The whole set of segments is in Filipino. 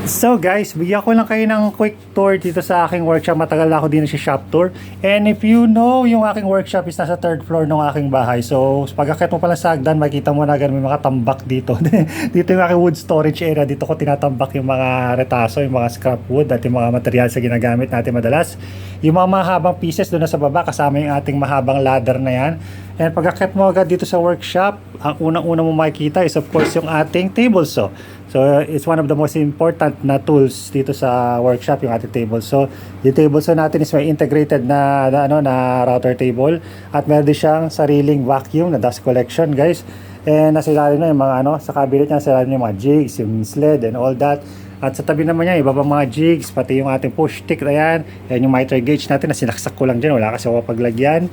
So guys, bigyan ko lang kayo ng quick tour dito sa aking workshop. Matagal na ako din sa shop tour. And if you know, yung aking workshop is nasa third floor ng aking bahay. So pag akit mo pala sa hagdan, makita mo na ganun may mga tambak dito. Dito yung aking wood storage area. Dito ko tinatambak yung mga retaso, yung mga scrap wood at yung mga materials na ginagamit natin madalas. Yung mga mahabang pieces doon na sa baba, kasama yung ating mahabang ladder na yan. And pag akit mo agad dito sa workshop, ang unang-una mo makikita is of course yung ating table saw. So it's one of the most important na tools dito sa workshop, yung ating table saw. Yung table saw natin is may integrated na router table at meron din siyang sariling vacuum na dust collection, guys. And nasa ilalim na yung mga sa cabinet niya, nasa ilalim yung mga jigs, yung sled and all that. At sa tabi naman niya, iba pang mga jigs, pati yung ating push stick na yan. Yan yung miter gauge natin na sinaksak ko lang dyan, wala kasi ako paglagyan.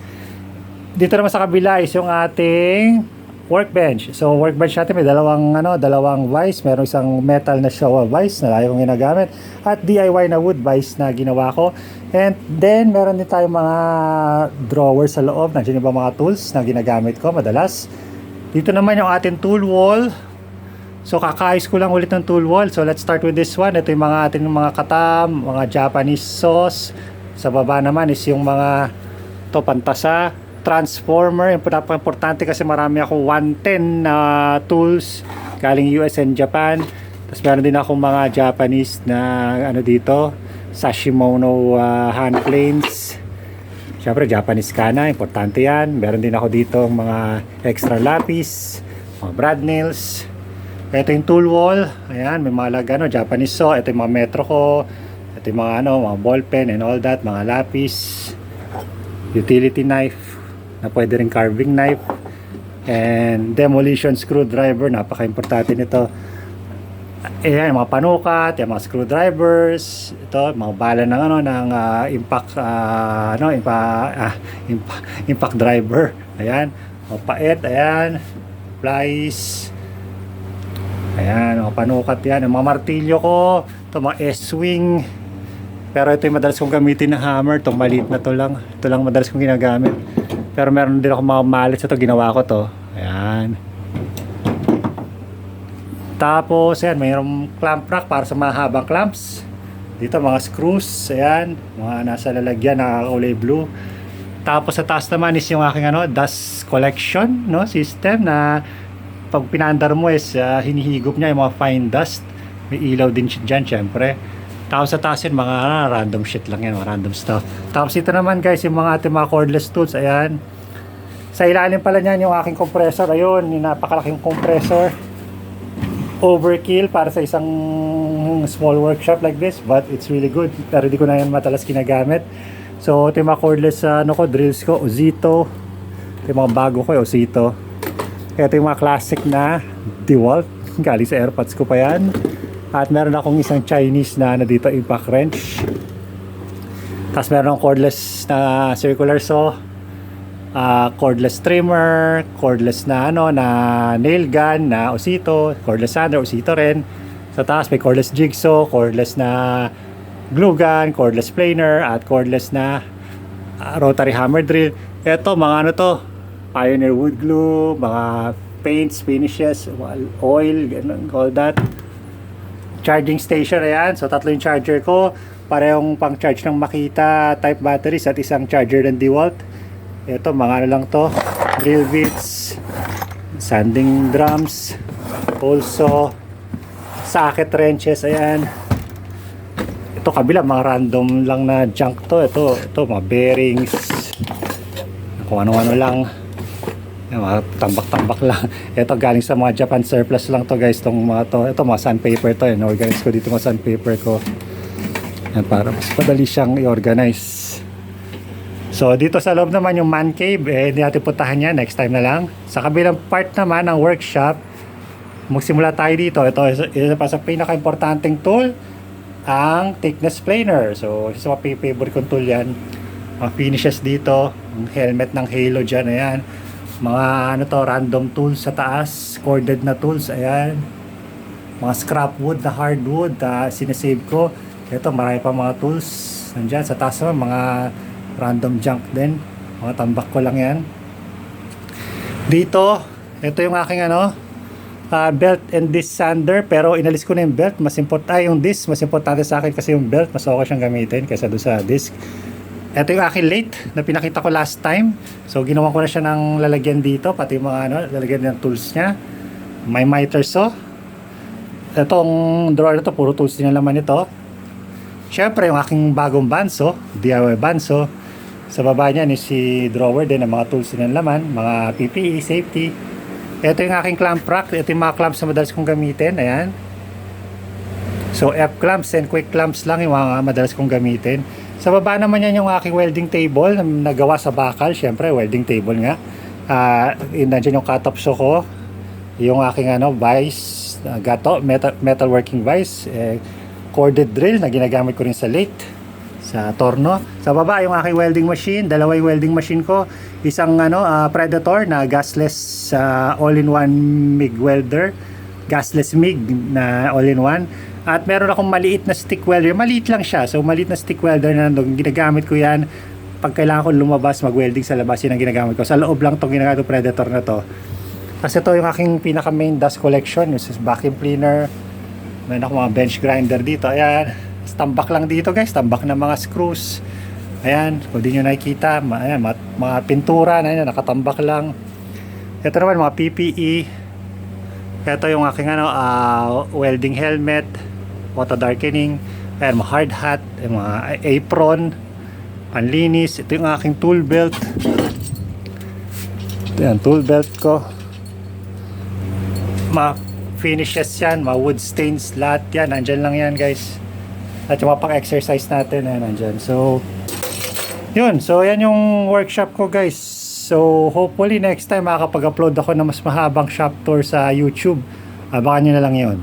Dito naman sa kabila is yung ating workbench. So workbench natin may dalawang vise, meron isang metal na Showa vise na lagi kong ginagamit at DIY na wood vise na ginawa ko. And then meron din tayong mga drawers sa loob, nandiyan yung mga tools na ginagamit ko madalas. Dito naman yung ating tool wall. So kakaayos ko lang ulit ng tool wall. So let's start with this one. Ito yung mga ating mga katam, mga Japanese saws. Sa baba naman is yung mga pantasa, transformer. Yung pinaka-importante kasi marami ako 110 na tools galing US and Japan. Tapos meron din ako mga Japanese na dito, Sashimono hand planes. Siyempre Japanese kana, importante yan. Meron din ako dito mga extra lapis, mga brad nails. Ito yung tool wall. Ayan, may mga Japanese saw. Ito yung mga metro ko. Ito yung mga mga ball pen and all that, mga lapis. Utility knife na pwede rin carving knife, and demolition screwdriver, napaka-importante nito. Ayan, mga panukat, yung mga screwdrivers, ito, mga bala ng impact driver. Ayan, mga paet, ayan, plies, ayan, mga panukat yan, yung mga martilyo ko, ito, mga S-swing. Pero ito yung madalas kong gamitin na hammer, itong maliit na to lang. Ito lang madalas kong ginagamit. Pero meron din ako mga mallets. Ito, ginawa ko to. Ayan. Tapos, ayan, mayroong clamp rack para sa mahabang clamps. Dito, mga screws. Ayan, mga nasa lalagyan, nakakulay blue. Tapos, sa taas naman is yung aking dust collection system na pag pinandar mo is hinihigop niya yung mga fine dust. May ilaw din dyan, syempre. Tapos sa taas yun, mga random shit lang yan, mga random stuff. Tapos ito naman guys, yung mga ating mga cordless tools, ayan. Sa ilalim pala niyan yung aking compressor, ayun, yung napakalaking compressor. Overkill para sa isang small workshop like this, but it's really good. Pero di ko na yan matalas ginagamit. So ito yung mga cordless drills ko, Ozito. Ito yung mga bago ko, Ozito. Ito yung mga classic na DeWalt, galing sa AirPods ko pa yan. At meron akong isang Chinese na dito, impact wrench. Tapos meron akong cordless na circular saw, cordless trimmer, cordless na na nail gun na Ozito, cordless sander, Ozito rin. Sa taas may cordless jigsaw, cordless na glue gun, cordless planer, at cordless na rotary hammer drill. Ito, mga Pioneer wood glue, mga paints, finishes, oil, all that. Charging station, ayan. So tatlo yung charger ko, parehong pang charge ng Makita type batteries at isang charger ng DeWalt. Ito, mga lang to, drill bits, sanding drums, also socket wrenches, ayan. Ito kabila, mga random lang na junk to. Ito mga bearings, kung ano-ano lang. Mga tambak-tambak lang. Ito galing sa mga Japan surplus lang to guys, tong mga to. Ito mga sandpaper to, organize ko dito mga sandpaper ko. Yan, para mas padali siyang i-organize. So dito sa loob naman yung man cave, hindi natin puntahan yan, next time na lang. Sa kabilang part naman ng workshop, magsimula tayo dito. Ito isa pa sa pinaka-importanting tool, ang thickness planer. So isa pa favorite kong tool yan. Mga finishes dito, ang helmet ng Halo dyan, ayan. Mga random tools sa taas, corded na tools, ayan. Mga scrap wood na hardwood, sinasave ko. Ito, marami pa mga tools nandyan. Sa taas naman, mga random junk din, mga tambak ko lang yan. Dito, ito yung aking belt and disc sander, pero inalis ko na yung belt. Yung disc, mas importante sa akin kasi yung belt, mas okay siyang gamitin kaysa doon sa disc. Ito yung aking lathe na pinakita ko last time. So ginawa ko na siya ng lalagyan dito, pati yung mga lalagyan ng tools niya. May miter saw. Itong drawer na to, puro tools din ang laman ito. Syempre yung aking bagong bandsaw, DIY bandsaw. Sa baba niyan is si drawer din ng mga tools din ang laman, mga PPE, safety. Ito yung aking clamp rack. Ito yung mga clamps na madalas kong gamitin. Ayan. So F clamps and quick clamps lang yung mga madalas kong gamitin. Sa baba naman yan yung aking welding table na nagawa sa bakal. Syempre welding table nga. Nandiyan yung cut-off saw ko. Yung aking vise, gato, metal working vise. Corded drill na ginagamit ko rin sa lathe, sa torno. Sa baba yung aking welding machine, dalawa yung welding machine ko, isang Predator na gasless all-in-one MIG welder, gasless MIG na all-in-one, at meron akong maliit na stick welder, maliit lang siya, so maliit na stick welder na ginagamit ko yan pag kailangan ko lumabas mag-welding sa labas. Yun ang ginagamit ko, sa loob lang itong ginagamit Predator na to. Kasi ito yung aking pinaka main dust collection, yung vacuum cleaner. Meron ako mga bench grinder dito. Ayan. Tambak lang dito guys. Tambak ng mga screws. Ayan. Kung di nyo nakikita. Ayan, mga pintura na yun. Nakatambak lang. Ito naman mga PPE. Ito yung aking welding helmet. Auto darkening. Ayan, mga hard hat. Mga apron. Panlinis. Ito yung aking tool belt. Ayan, tool belt ko. Finishes yan, mga wood stains, lahat yan, nandyan lang yan guys. At yung mga pang-exercise natin, nandyan. So, yun. So, yan yung workshop ko guys. So, hopefully next time makakapag-upload ako ng mas mahabang shop tour sa YouTube. Abangan nyo na lang yun.